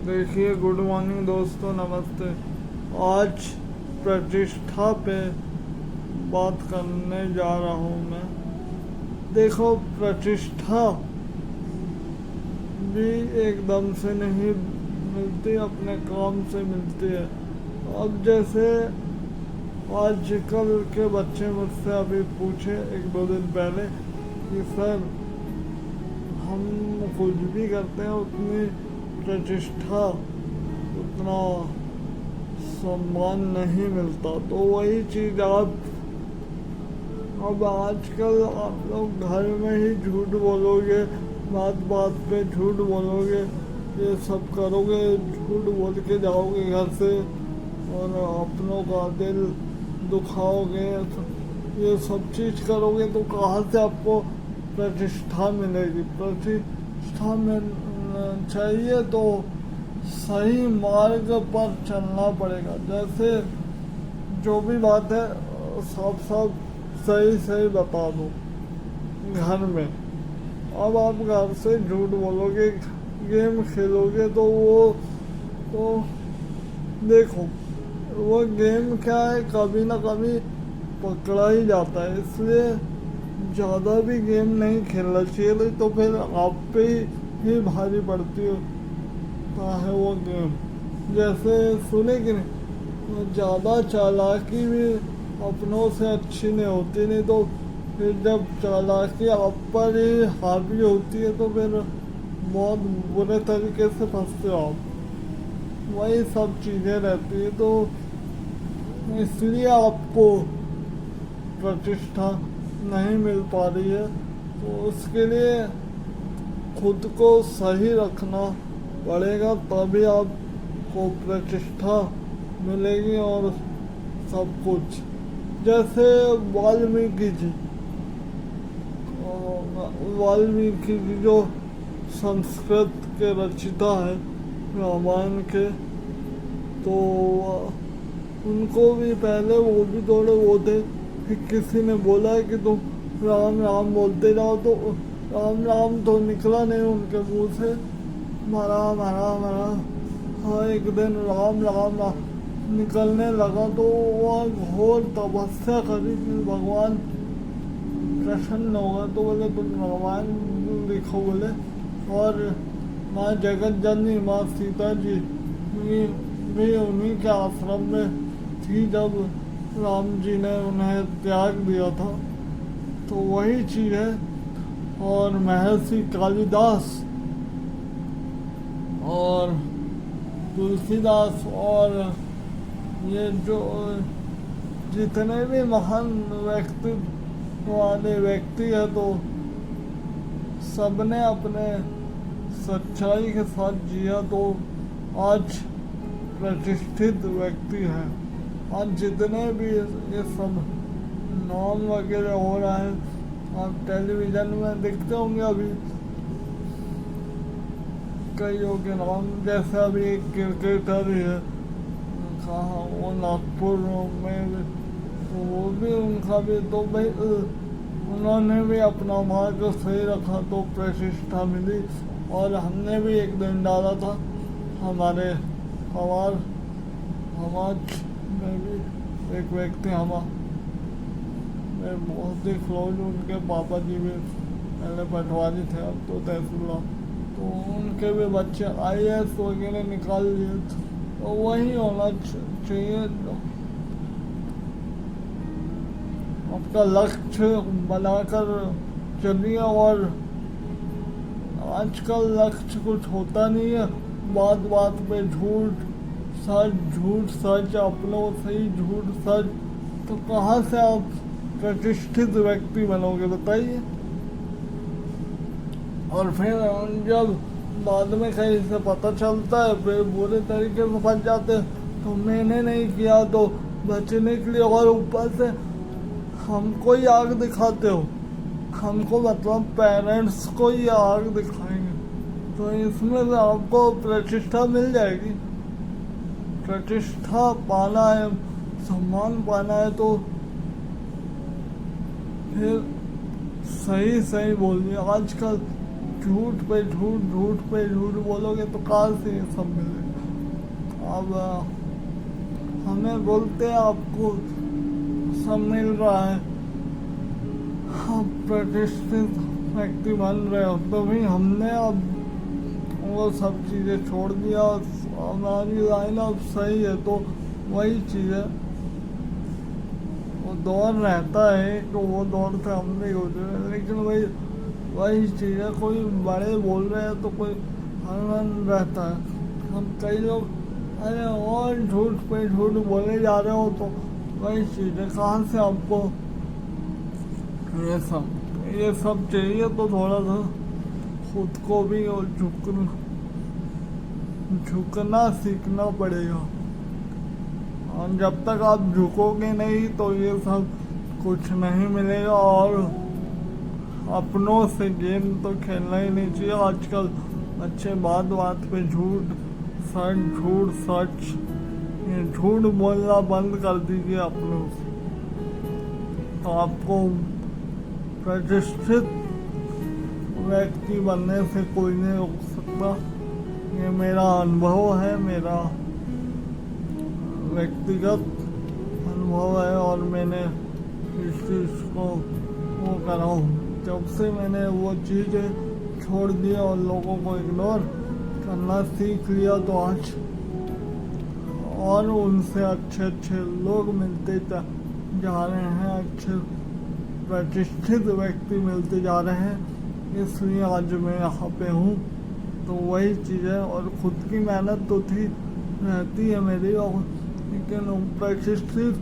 देखिए, good morning दोस्तों, नमस्ते। आज प्रतिष्ठा पे बात करने जा रहा हूँ मैं। देखो, प्रतिष्ठा भी एकदम से नहीं मिलती, अपने काम से मिलती है। अब जैसे आजकल के बच्चे मुझसे अभी पूछे एक दो दिन पहले कि सर, हम कुछ भी करते हैं उतनी प्रतिष्ठा, उतना सम्मान नहीं मिलता। तो वही चीज़ अब आजकल आप लोग घर में ही झूठ बोलोगे, बात बात पे झूठ बोलोगे, ये सब करोगे, झूठ बोल के जाओगे घर से और अपनों का दिल दुखाओगे, ये सब चीज़ करोगे तो कहाँ से आपको प्रतिष्ठा मिलेगी। प्रतिष्ठा मिलना चाहिए तो सही मार्ग पर चलना पड़ेगा। जैसे जो भी बात है साफ साफ सही सही बता दो घर में। अब आप घर से झूठ बोलोगे, गेम खेलोगे तो तो देखो, वो गेम क्या है, कभी ना कभी पकड़ा ही जाता है। इसलिए ज़्यादा भी गेम नहीं खेलना चाहिए, तो फिर आप पे ही भारी पड़ती है वो गेम। जैसे सुने कि नहीं, ज़्यादा चालाकी भी अपनों से अच्छी नहीं होती, नहीं तो फिर जब चालाकी आप पर ही हावी होती है तो फिर बहुत बुरे तरीके से फंसते हो आप। वही सब चीज़ें रहती है, तो इसलिए आपको प्रतिष्ठा नहीं मिल पा रही है। तो उसके लिए खुद को सही रखना पड़ेगा, तभी आपको प्रतिष्ठा मिलेगी और सब कुछ। जैसे वाल्मीकि जी जो संस्कृत के रचिता है रामायण के, तो उनको भी पहले वो भी थोड़े वो थे कि किसी ने बोला है कि तुम राम राम बोलते जाओ, तो राम राम तो निकला नहीं उनके मुंह से, मरा मरा मरा। हाँ, एक दिन राम राम निकलने लगा तो वह घोर तपस्या करी कि भगवान प्रसन्न होगा, तो बोले तुम रामायण लिखो बोले। और माँ जगत जननी माँ सीता जी भी उन्हीं के आश्रम में थी जब राम जी ने उन्हें त्याग दिया था। तो वही चीज़ है। और महर्षि कालिदास और तुलसीदास और ये जो जितने भी महान व्यक्तित्व वाले व्यक्ति है, तो सबने अपने सच्चाई के साथ जिया, तो आज प्रतिष्ठित व्यक्ति हैं। आज जितने भी ये सब नाम वगैरह हो रहा है, आप टेलीविज़न में देखते होंगे अभी कईयों के नाम। जैसे अभी एक क्रिकेटर है, कहाँ वो नागपुर में, तो वो भी उनका भी, तो भाई उन्होंने भी अपना मार्ग सही रखा तो प्रतिष्ठा मिली। और हमने भी एक दिन डाला था, हमारे समाज में भी एक व्यक्ति मैं बहुत ही क्लोज, उनके पापा जी भी पहले पटवारी थे, अब तो तहसीलदार, तो उनके भी बच्चे IAS वगैरह निकाल लिए। तो वही होना चाहिए, आपका लक्ष्य बनाकर चलिए। और आजकल लक्ष्य कुछ होता नहीं है, बात बात पे झूठ सच, अपनों से ही झूठ सच, तो कहाँ से आप प्रतिष्ठित व्यक्ति बनोगे बताइए। और फिर जब बाद में कहीं से पता चलता है, फिर बुरे तरीके से फंस जाते हैं। तो मैंने नहीं किया, तो बचने के लिए और ऊपर से हमको ही आग दिखाते हो, हमको मतलब पेरेंट्स को ही आग दिखाएंगे, तो इसमें से आपको प्रतिष्ठा मिल जाएगी। प्रतिष्ठा पाना है, सम्मान पाना है, तो फिर सही बोलिए। आजकल झूठ पे झूठ बोलोगे तो कहाँ से ये सब मिलेगा। अब हमें बोलते हैं आपको सब मिल रहा है, आप प्रतिष्ठित व्यक्ति बन रहे हो, तो भी हमने अब वो सब चीज़ें छोड़ दिया। हमारी लाइन अब सही है, तो वही चीज़ है, वो दौर रहता है तो वो दौर से हम नहीं होते, लेकिन वही चीज़ है, कोई बड़े बोल रहे हैं तो कोई हनन रहता है। हम कई लोग अरे और झूठ पे झूठ बोले जा रहे हो, तो वही चीज़ है, कहाँ से आपको ये सब चाहिए। तो थोड़ा सा खुद को भी और झुकना सीखना पड़ेगा, और जब तक आप झुकोगे नहीं तो ये सब कुछ नहीं मिलेगा। और अपनों से गेम तो खेलना ही नहीं चाहिए। आजकल बच्चे बात पे झूठ सच ये झूठ बोलना बंद कर दीजिए अपनों से, तो आपको प्रतिष्ठित व्यक्ति बनने से कोई नहीं रोक सकता। ये मेरा अनुभव है, मेरा व्यक्तिगत अनुभव है, और मैंने इस चीज़ को वो करा हूँ। जब से मैंने वो चीज़ें छोड़ दी और लोगों को इग्नोर करना सीख लिया, तो आज और उनसे अच्छे लोग मिलते जा रहे हैं, अच्छे प्रतिष्ठित व्यक्ति मिलते जा रहे हैं, इसलिए आज मैं यहाँ पे हूँ। तो वही चीज़ है, और खुद की मेहनत तो रहती है मेरी, और लेकिन प्रतिष्ठित